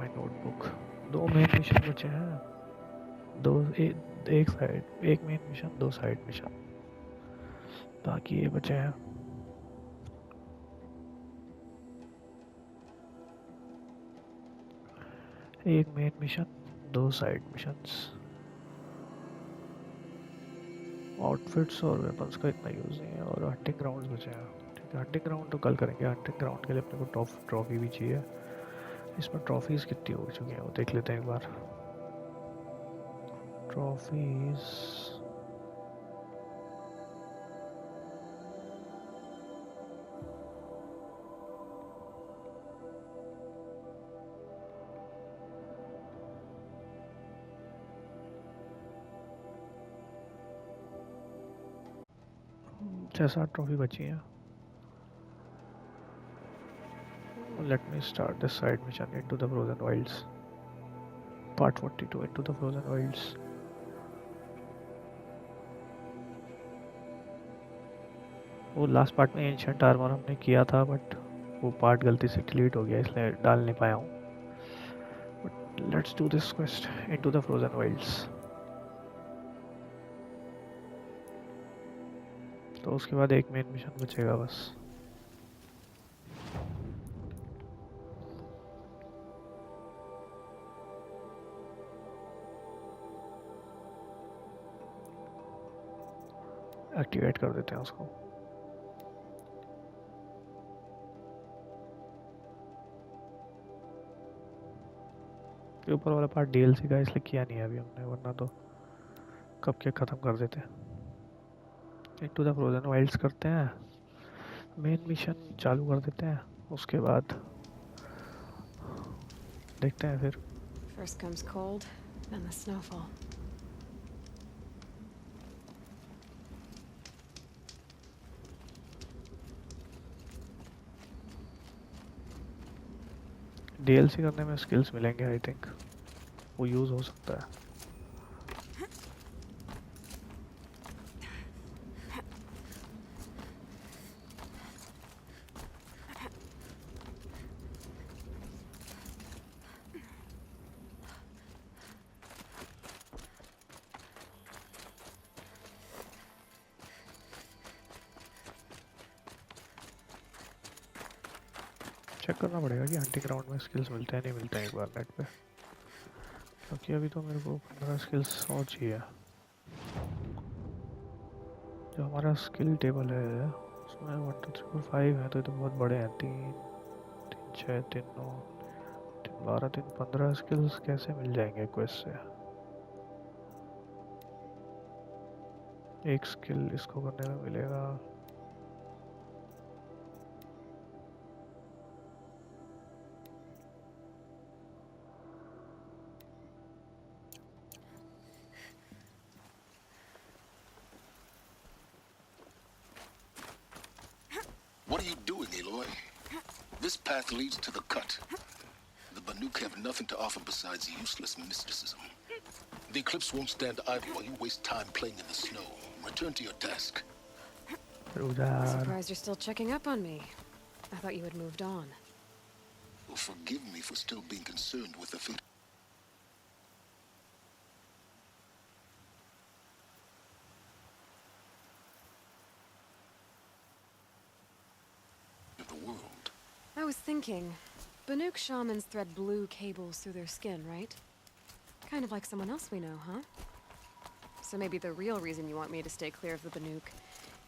My notebook. 2 main mission बचे हैं। एक साइड, एक मेन मिशन, 2 साइड मिशन। बाकी ये बचे हैं। एक main mission, 2 side missions. Outfits और वेपन्स का इतना यूज़ नहीं है और हंटिंग ग्राउंड्स बचे हैं। ठीक है, हंटिंग ग्राउंड तो कल करेंगे। हंटिंग ग्राउंड के लिए अपने को ट्रॉफी भी चाहिए। इसमें ट्रॉफीज़ कितनी हो चुकी हैं वो देख लेते हैं एक बार। ट्रॉफीज़ छः 7 ट्रॉफी बची हैं। Let me start this side mission into the frozen wilds. Part 42 into the frozen wilds. वो लास्ट पार्ट में एंशिएंट आर्मर हमने किया था बट वो पार्ट गलती से डिलीट हो गया इसलिए डाल नहीं पाया हूँ। But let's do this quest into the frozen Wilde's. तो उसके बाद एक मेन मिशन बचेगा बस। एक्टिवेट कर देते हैं उसको। ये ऊपर वाला पार्ट डीएलसी का इसलिए किया नहीं है अभी हमने, वरना तो कब के ख़त्म कर देते। इनटू द फ्रोजन वाइल्ड्स करते हैं, मेन मिशन चालू कर देते हैं, उसके बाद देखते हैं फिर। First comes cold, then the snowfall. DLC करने में स्किल्स मिलेंगे आई थिंक, वो यूज़ हो सकता है। चेक करना पड़ेगा कि हंटिंग ग्राउंड में स्किल्स मिलते हैं नहीं मिलते हैं एक बार नेट पे, क्योंकि अभी तो मेरे को 15 स्किल्स और चाहिए। जो हमारा स्किल टेबल है उसमें 1 2 3 4 5 है, तो ये तो बहुत बड़े हैं। 3 3 6 3 9 3 12 3 15 स्किल्स कैसे मिल जाएंगे क्वेस्ट से। एक स्किल इसको करने में मिलेगा। What are you doing, Aloy? This path leads to the cut. The Banuk have nothing to offer besides useless mysticism. The Eclipse won't stand idle while you waste time playing in the snow. Return to your task. Surprised you're still checking up on me. I thought you had moved on. Well, forgive me for still being concerned with the fate of the world. I was thinking, Banuk shamans thread blue cables through their skin, right? Kind of like someone else we know, huh? So maybe the real reason you want me to stay clear of the Banuk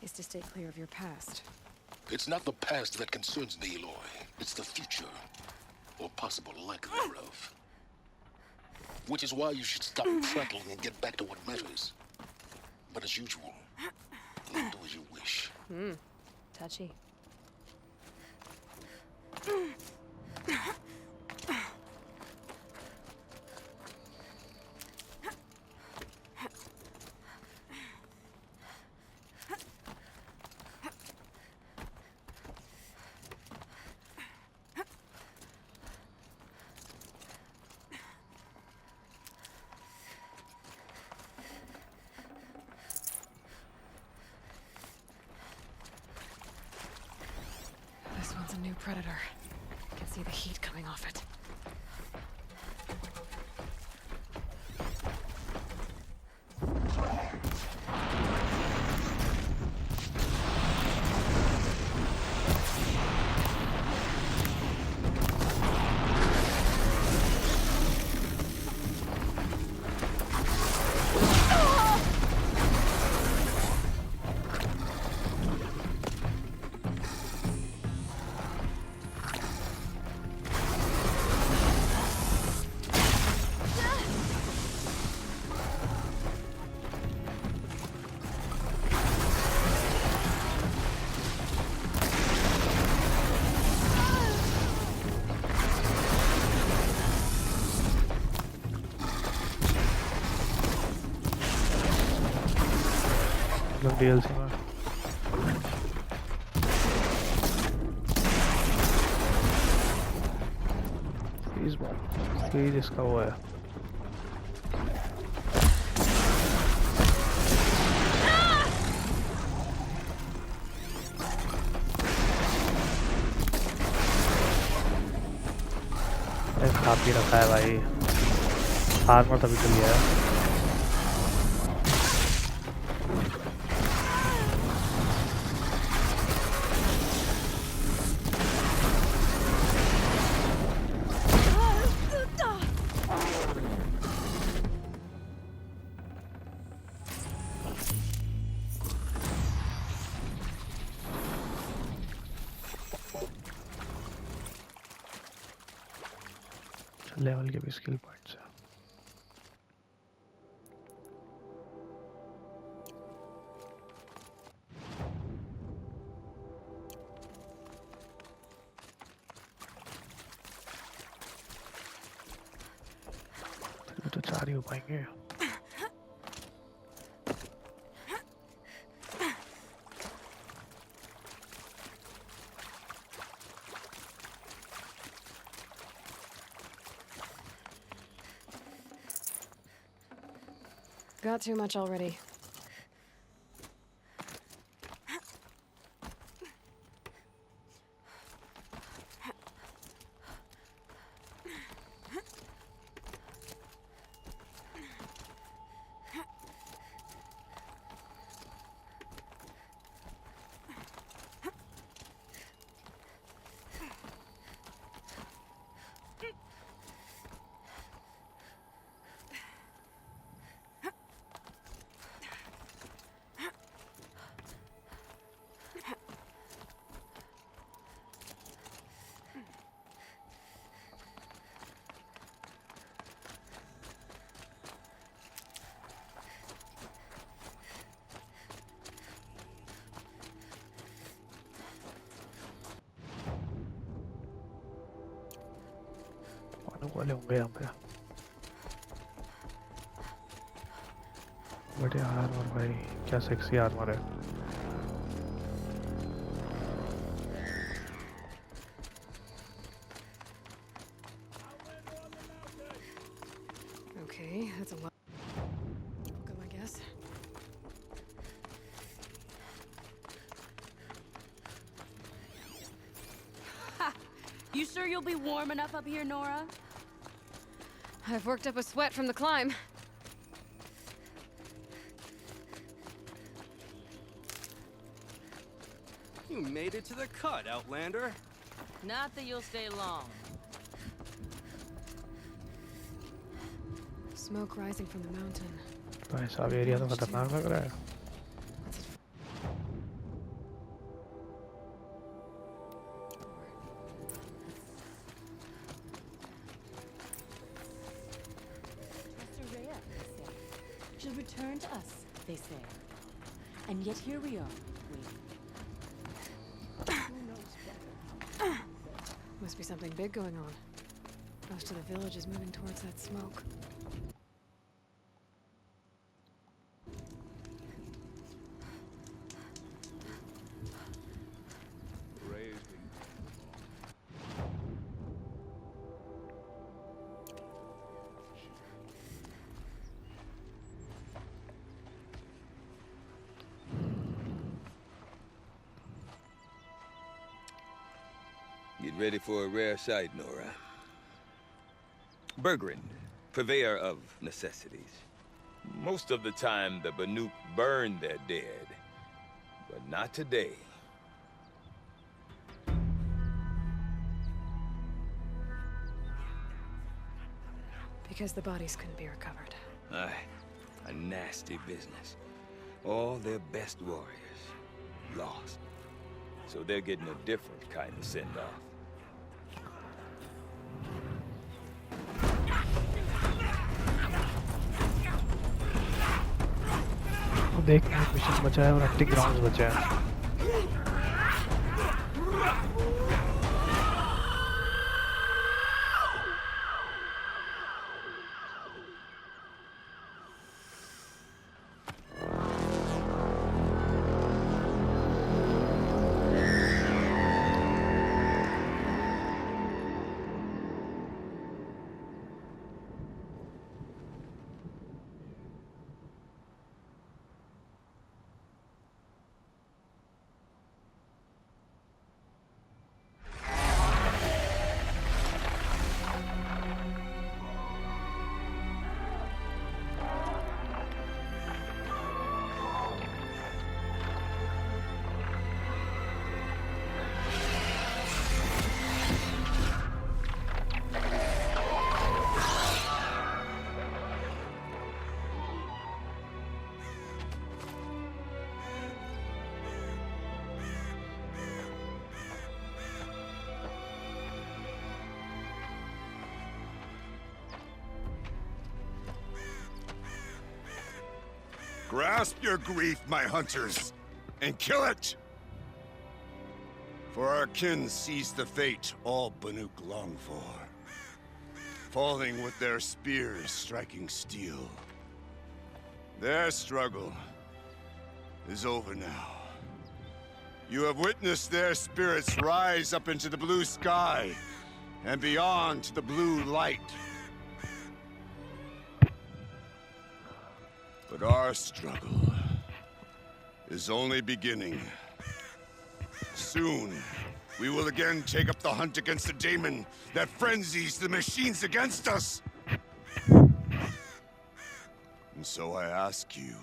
is to stay clear of your past. It's not the past that concerns me, Aloy. It's the future. Or possible lack thereof. Which is why you should stop prattling and get back to what matters. But as usual, you'll do as you wish. Touchy. This one's a new predator. I can see the heat coming off it. मतलब DLC में freeze इसका वो है। खा P रखा है भाई, armour तभी तो लिया है। लेवल के भी स्किल पॉइंट्स है। तो 4 ही हो पाएंगे। Got too much already. वाले होंगे यहाँ पे। बढ़िया आर्मर भाई, क्या सेक्सी आर्मर है। Okay, that's a lot. Welcome, I guess. Ha! You sure you'll be warm enough up here, Nora? I've worked up a sweat from the climb. You made it to the cut, Outlander. Not that you'll stay long. Smoke rising from the mountain. भाई साहब area तो खतरनाक लग रहा है। She'll return to us, they say. And yet here we are, waiting. Who knows better? Must be something big going on. Most of the village is moving towards that smoke. Get ready for a rare sight, Nora. Bergrand, purveyor of necessities. Most of the time, the Banuk burn their dead. But not today. Because the bodies couldn't be recovered. Aye, a nasty business. All their best warriors lost. So they're getting a different kind of send-off. देख mission बचा है और acting grounds बचा है। Grasp your grief, my hunters, and kill it! For our kin sees the fate all Banuk long for. Falling with their spears striking steel. Their struggle is over now. You have witnessed their spirits rise up into the blue sky and beyond to the blue light. But our struggle is only beginning. Soon, we will again take up the hunt against the daemon that frenzies the machines against us. And so I ask you,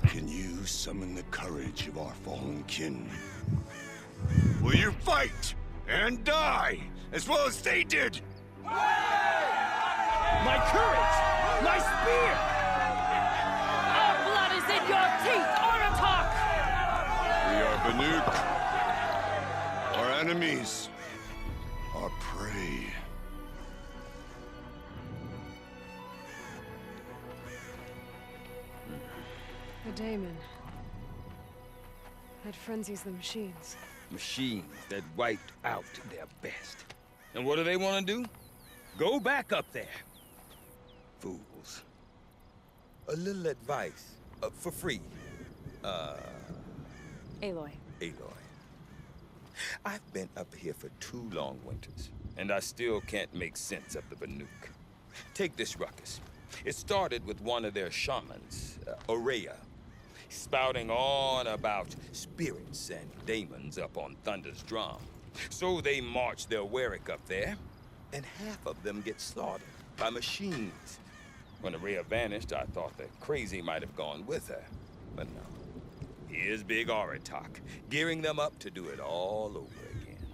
can you summon the courage of our fallen kin? Will you fight and die as well as they did? My courage! My spear! Our blood is in your teeth, Aratak! We are Banuk. Our enemies are prey. A daemon. That frenzies the machines. Machines that wiped out their best. And what do they want to do? Go back up there. Fools. A little advice, for free. Aloy. Aloy. I've been up here for 2 long winters, and I still can't make sense of the Banuk. Take this ruckus. It started with one of their shamans, Aurea, spouting on about spirits and daemons up on Thunder's drum. So they march their Warwick up there, and half of them get slaughtered by machines. When Aurea vanished, I thought the crazy might have gone with her, but no. Here's Big Aratak, gearing them up to do it all over again.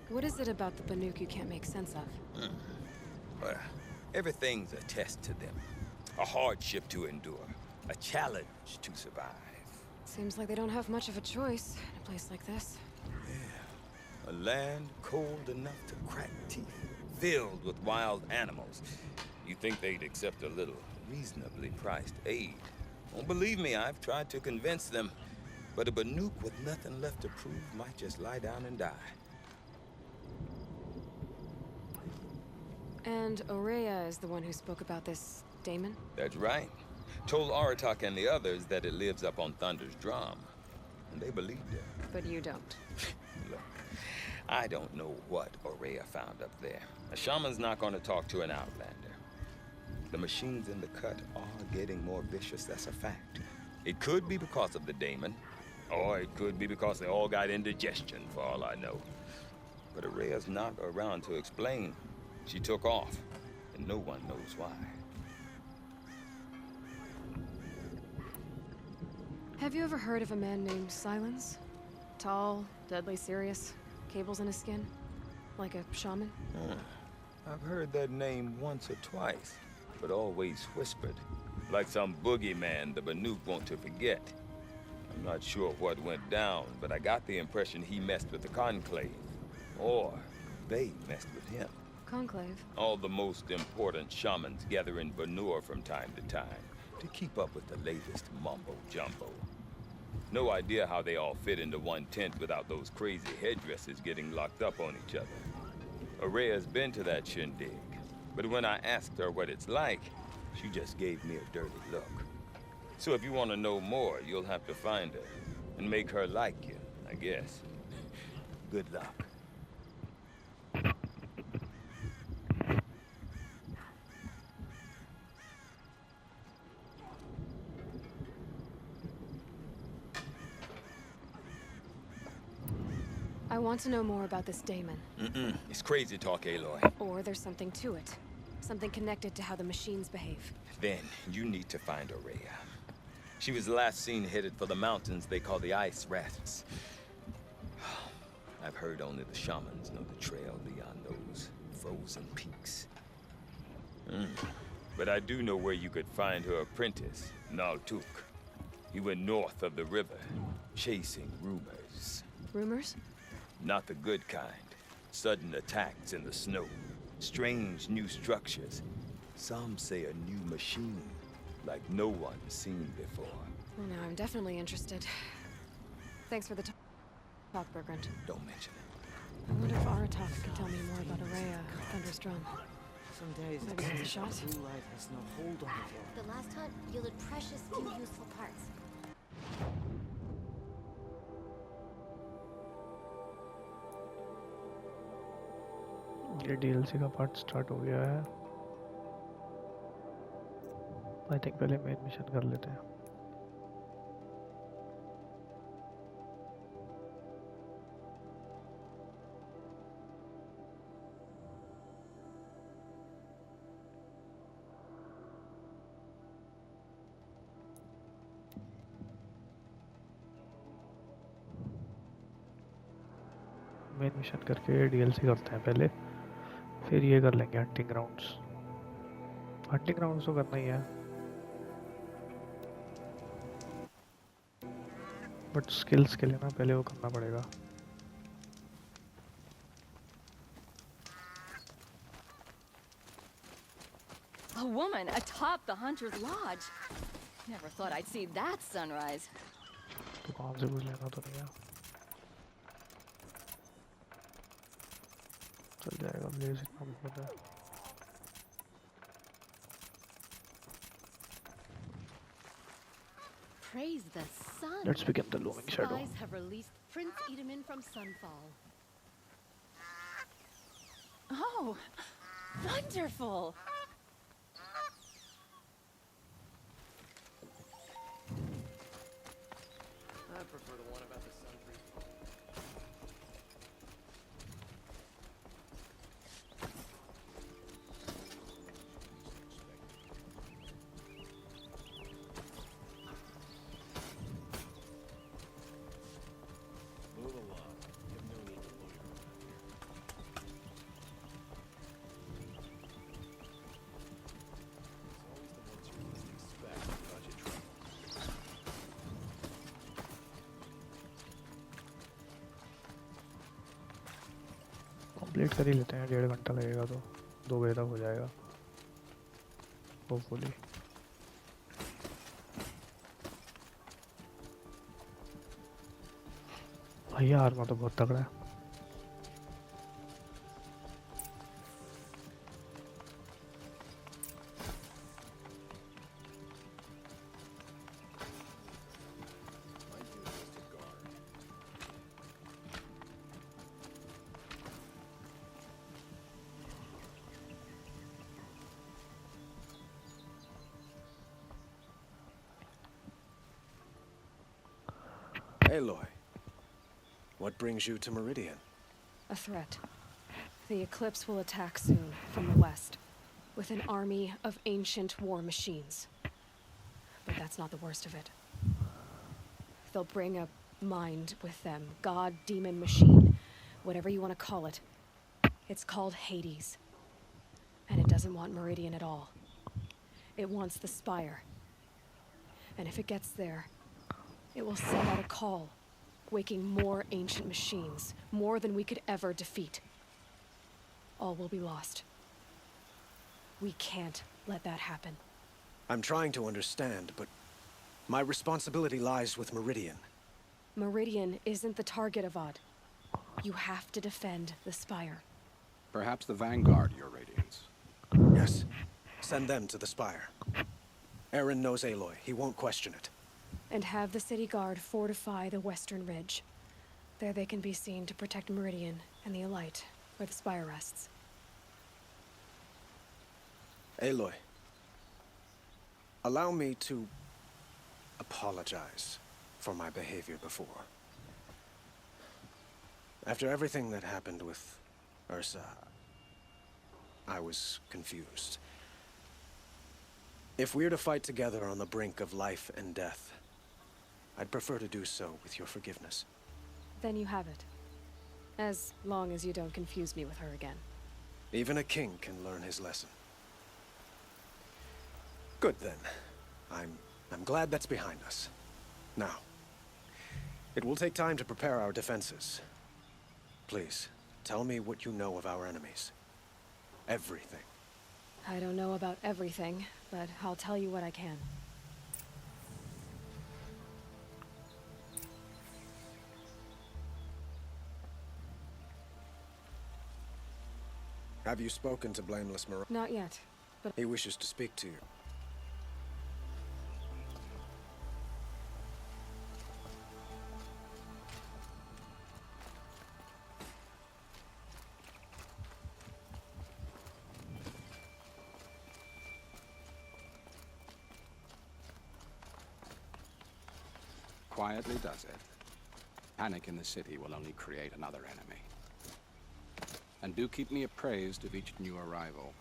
What is it about the Banuk you can't make sense of? Well, everything's a test to them. A hardship to endure. A challenge to survive. Seems like they don't have much of a choice in a place like this. A land cold enough to crack teeth, filled with wild animals. You'd think they'd accept a little reasonably priced aid. Well, believe me, I've tried to convince them. But a Banuk with nothing left to prove might just lie down and die. And Aurea is the one who spoke about this daemon? That's right. Told Aratak and the others that it lives up on Thunder's drum. And they believed her. But you don't. Look, I don't know what Aurea found up there. A shaman's not going to talk to an outlander. The machines in the cut are getting more vicious, that's a fact. It could be because of the daemon, or it could be because they all got indigestion, for all I know. But Aurea's not around to explain. She took off, and no one knows why. Have you ever heard of a man named Silence? Tall, deadly serious, cables in his skin? Like a shaman? I've heard that name once or twice, but always whispered. Like some boogeyman the Banuk want to forget. I'm not sure what went down, but I got the impression he messed with the Conclave. Or they messed with him. Conclave? All the most important shamans gather in Banur from time to time to keep up with the latest mumbo-jumbo. No idea how they all fit into one tent without those crazy headdresses getting locked up on each other. Aurea's been to that shindig, but when I asked her what it's like, she just gave me a dirty look. So if you want to know more, you'll have to find her and make her like you, I guess. Good luck. I want to know more about this daemon. It's crazy talk, Aloy. Or there's something to it. Something connected to how the machines behave. Then you need to find Aurea. She was last seen headed for the mountains they call the Ice Rafts. I've heard only the shamans know the trail beyond those frozen peaks. But I do know where you could find her apprentice, Naltuk. He went north of the river, chasing rumors. Rumors? Not the good kind. Sudden attacks in the snow. Strange new structures. Some say a new machine, like no one's seen before. Well, now I'm definitely interested. Thanks for the talk, Bergrand. Don't mention it. I wonder if Aratok can tell me more about Araya, Thunder's drum. Some days, Maybe it's a shot. blue light has no hold on the world. The last hunt yielded precious few useful parts. ये DLC का part start हो गया है। I think पहले main mission कर लेते हैं। Main mission करके DLC करते हैं पहले, फिर ये कर लेंगे हंटिंग ग्राउंड्स। हंटिंग ग्राउंड्स तो करना ही है, बट स्किल्स के लिए ना पहले वो करना पड़ेगा। A woman atop the Hunter's Lodge. Never thought I'd see that sunrise. तो कहाँ से कुछ लेना तो नहीं है, चल जाएगा। ब्लेज इतना बहुत है। Praise the sun. Let's begin the looming shadow. Spies have released Prince Edamin from Sunfall. Oh, wonderful! I prefer the one about the sun tree. Move along. You have no need to loiter around. It's always the ones you least expect that cause you trouble. Complete कर ही लेते हैं, 1.5 घंटा लगेगा तो 2 बजे तक हो जाएगा होपफुली। भैया आर्मा तो बहुत तगड़ा है। My duty is to guard. Aloy, what brings you to Meridian? A threat. The Eclipse will attack soon from the west, with an army of ancient war machines. But that's not the worst of it. They'll bring a mind with them, god, demon, machine, whatever you want to call it. It's called Hades. And it doesn't want Meridian at all. It wants the Spire. And if it gets there, it will send out a call, waking more ancient machines, more than we could ever defeat. All will be lost. We can't let that happen. I'm trying to understand, but my responsibility lies with Meridian. Meridian isn't the target, Avad. You have to defend the Spire. Perhaps the Vanguard, your radiance. Yes, send them to the Spire. Aaron knows Aloy. He won't question it. And have the city guard fortify the western ridge. There they can be seen to protect Meridian and the Elite, where the Spire rests. Aloy, allow me to apologize for my behavior before. After everything that happened with Ursa, I was confused. If we're to fight together on the brink of life and death, I'd prefer to do so with your forgiveness. Then you have it. As long as you don't confuse me with her again. Even a king can learn his lesson. Good then. I'm glad that's behind us. Now, it will take time to prepare our defenses. Please, tell me what you know of our enemies. everything. I don't know about everything, but I'll tell you what I can. Have you spoken to Blameless Mirage? Not yet, but He wishes to speak to you. Quietly does it. Panic in the city will only create another enemy. And do keep me appraised of each new arrival.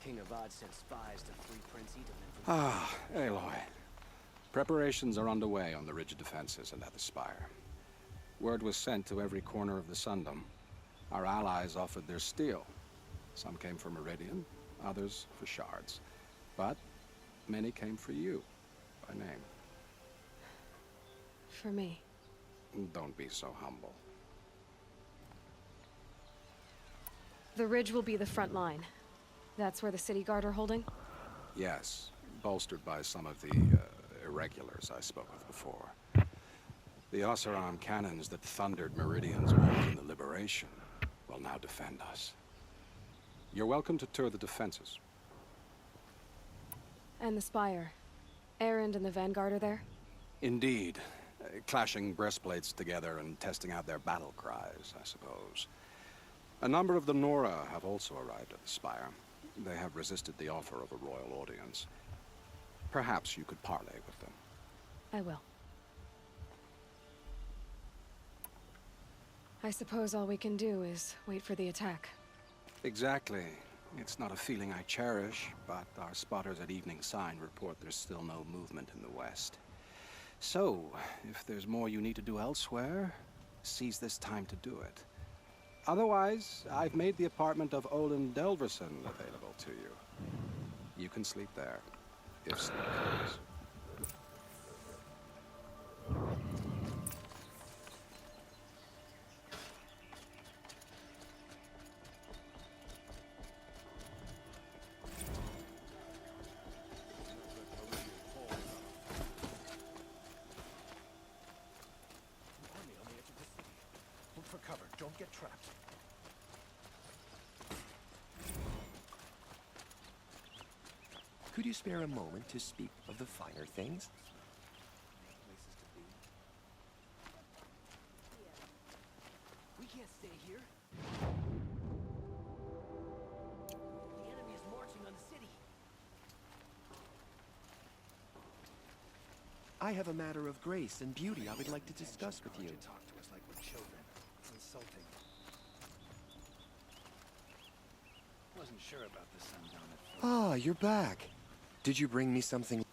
King Avad sent spies to free Prince Edelman from... Ah, Aloy. Preparations are underway on the ridge defenses and at the spire. Word was sent to every corner of the Sundom. Our allies offered their steel. Some came for Meridian, others for shards. But many came for you, by name. for me. Don't be so humble. The ridge will be the front line. That's where the city guard are holding? Yes, bolstered by some of the irregulars I spoke of before. The Oseram cannons that thundered Meridian's work in the Liberation will now defend us. You're welcome to tour the defenses. And the spire. Erend and the Vanguard are there? Indeed. Clashing breastplates together and testing out their battle cries, I suppose. A number of the Nora have also arrived at the spire. They have resisted the offer of a royal audience. Perhaps you could parley with them. I will. I suppose all we can do is wait for the attack. Exactly. It's not a feeling I cherish, but our spotters at Evening Sign report there's still no movement in the west. So, if there's more you need to do elsewhere, seize this time to do it. Otherwise, I've made the apartment of Olin Delverson available to you. You can sleep there, if sleep comes. Look for cover. Don't get trapped. Could you spare a moment to speak of the finer things? We can't stay here. The enemy is marching on the city. I have a matter of grace and beauty I would like to discuss with you. Talk to us like we're children. It's insulting. Wasn't sure about the sundown at first. Ah, you're back. Did you bring me something?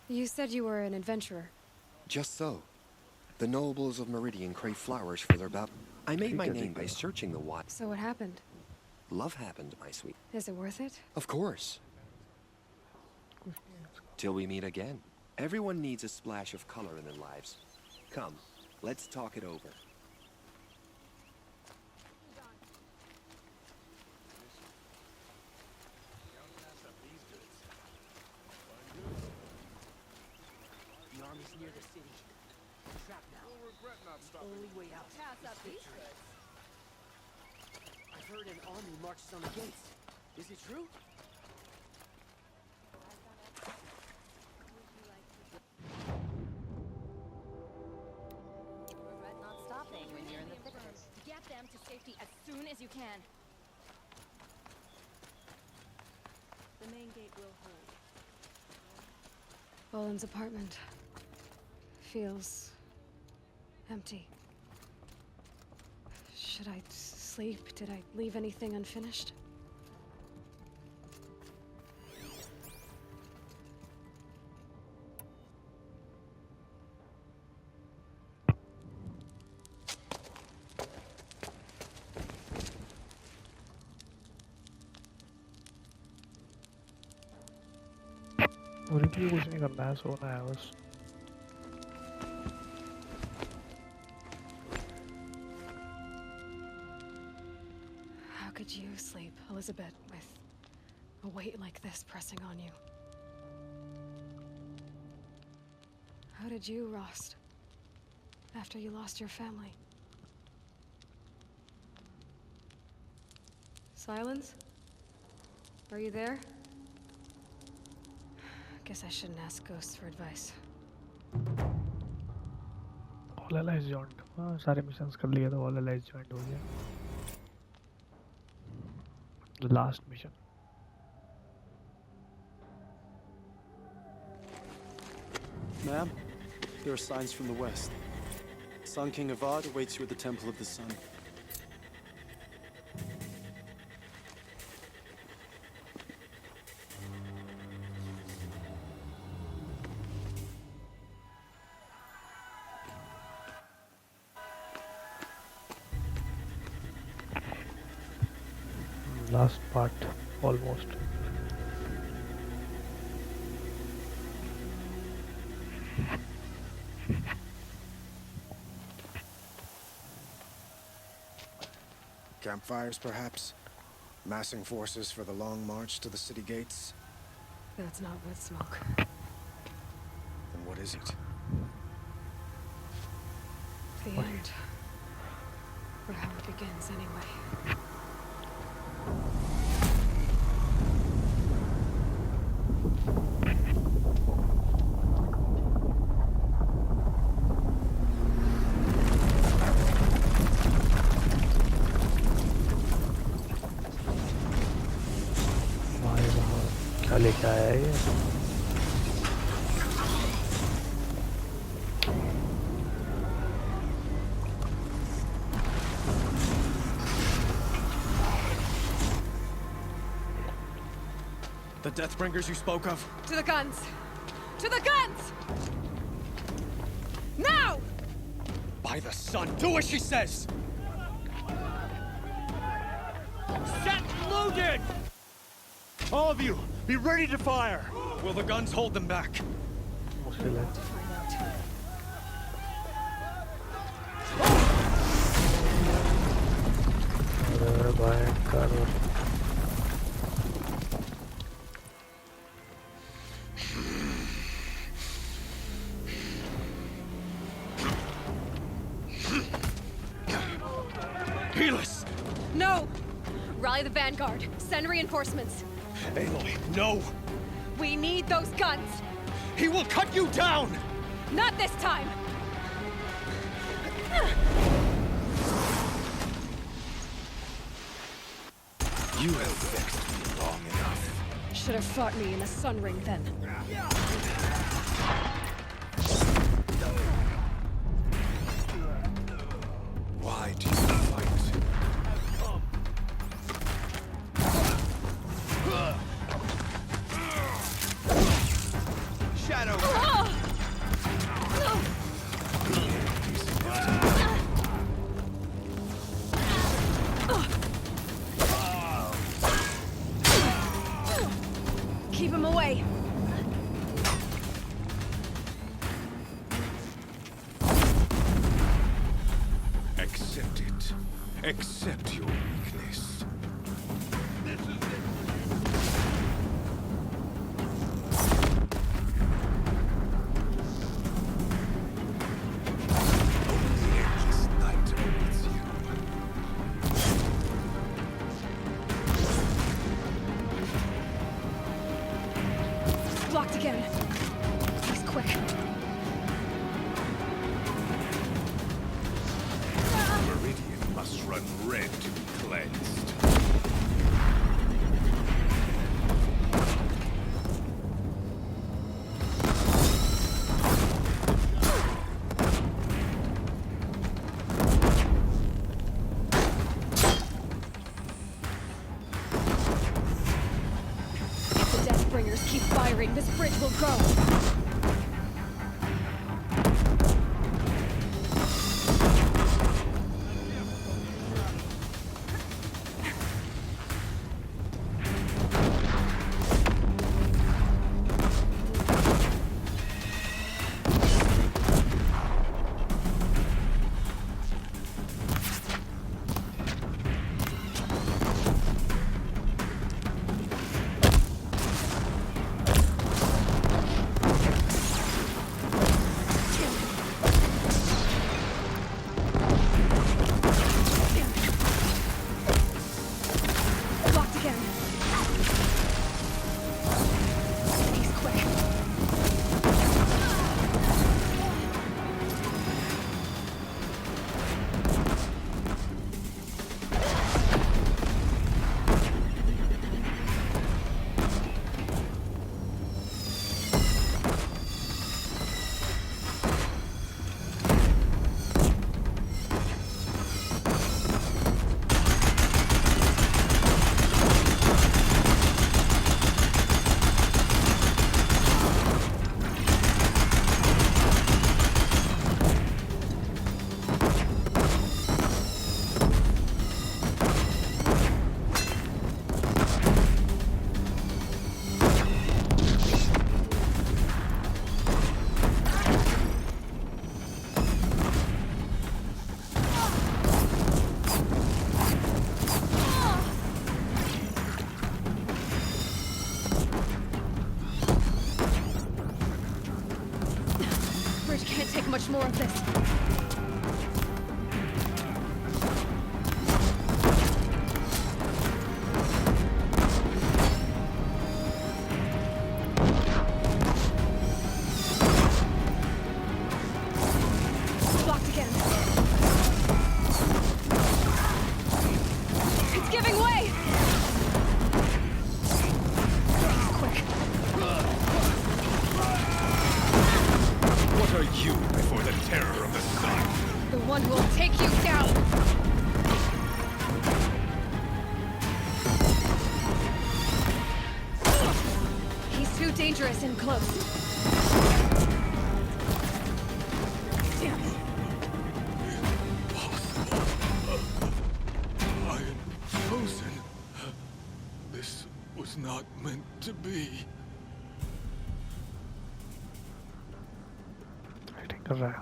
You said you were an adventurer. Just so. The nobles of Meridian crave flowers for their battle. I made my name by searching the wild. So what happened? Love happened, my sweet. Is it worth it? Of course. Till we meet again. Everyone needs a splash of color in their lives. Come, let's talk it over. The army's near the city. We're trapped now. We'll regret not stopping. Only way out. Pass up these goods. I've heard an army marches on the gates. Is it true? Regret not stopping when you're in the thick of it. Get them to safety as soon as you can. The main gate will hold. Olin's apartment. Feels empty. Should I sleep? Did I leave anything unfinished? मुझे भी कुछ नहीं करना है, सोना है बस. How could you sleep, Elizabeth, with a weight like this pressing on you? How did you, Rost, after you lost your family? Silence? Are you there? Guess I shouldn't ask ghosts for advice. All allies joined. हाँ सारे missions कर लिए तो all allies joined हो गया. The last mission. Ma'am, there are signs from the west. Sun King Avad awaits you at the Temple of the Sun. Last part, almost. Campfires, perhaps? Massing forces for the long march to the city gates? That's not with smoke. Then what is it? The end. Or how it begins, anyway. क्या लेके आया है ये? The Deathbringers you spoke of? To the guns! To the guns! Now! By the sun, do as she says! Set loaded! All of you, be ready to fire! Will the guns hold them back? मुश्किल है. अरे भयंकर. Helis! No! Rally the vanguard. Send reinforcements. Aloy, no! We need those guns! He will cut you down! Not this time! You have vexed me long enough. Should have fought me in the Sun Ring then. Why do you fight? Shadow! Keep him away! Accept it. Accept your weakness. Only endless night awaits you. Blocked again. He's quick. Meridian must run red to be cleansed. If the Deathbringers keep firing, this bridge will go. Locked again. He's quick. Bridge can't take much more of this. Locked again. It's giving way! Quick. What are you before the terror of the sun? The one who will take you down! He's too dangerous in close. Damn. I am frozen. This was not meant to be. Fighting कर रहा है.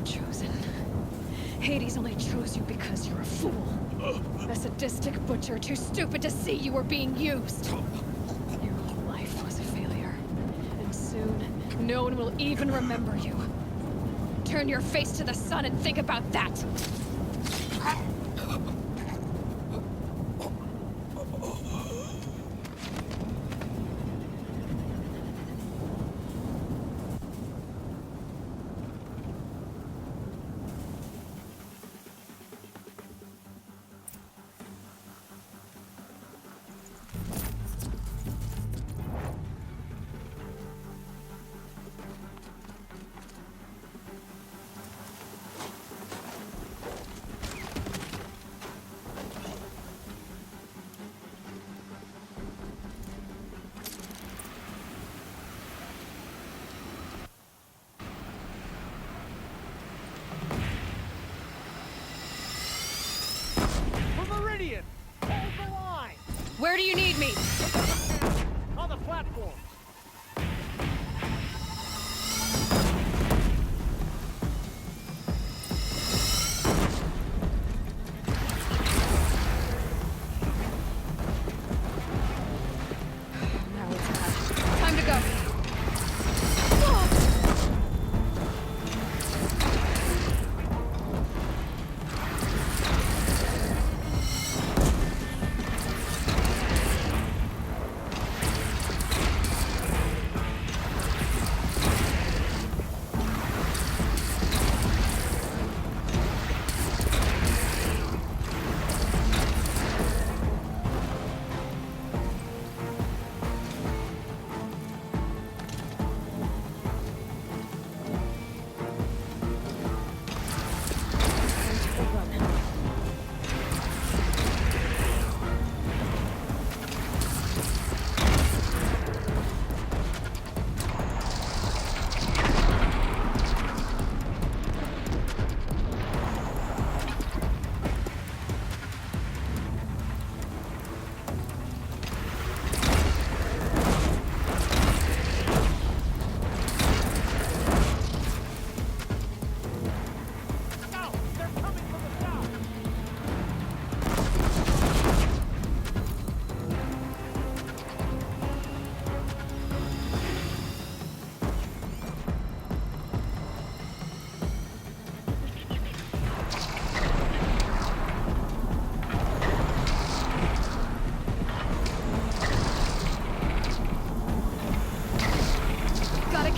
Chosen. Hades only chose you because you're a fool. A sadistic butcher too stupid to see you were being used. Your whole life was a failure. And soon, no one will even remember you. Turn your face to the sun and think about that.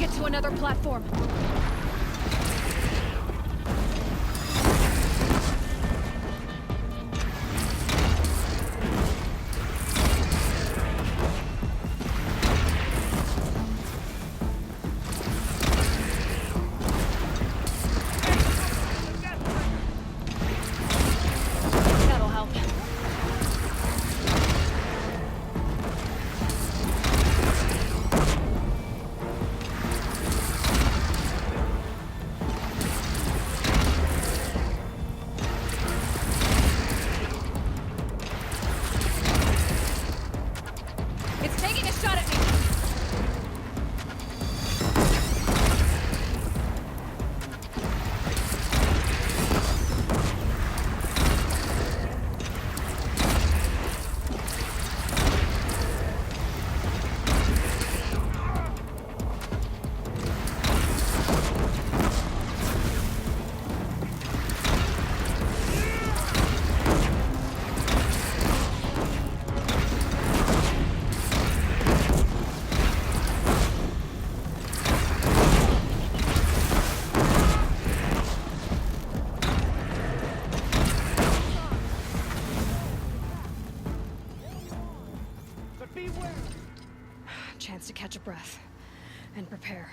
Get to another platform. That'll help. It's taking a shot at me. Chance to catch a breath and prepare.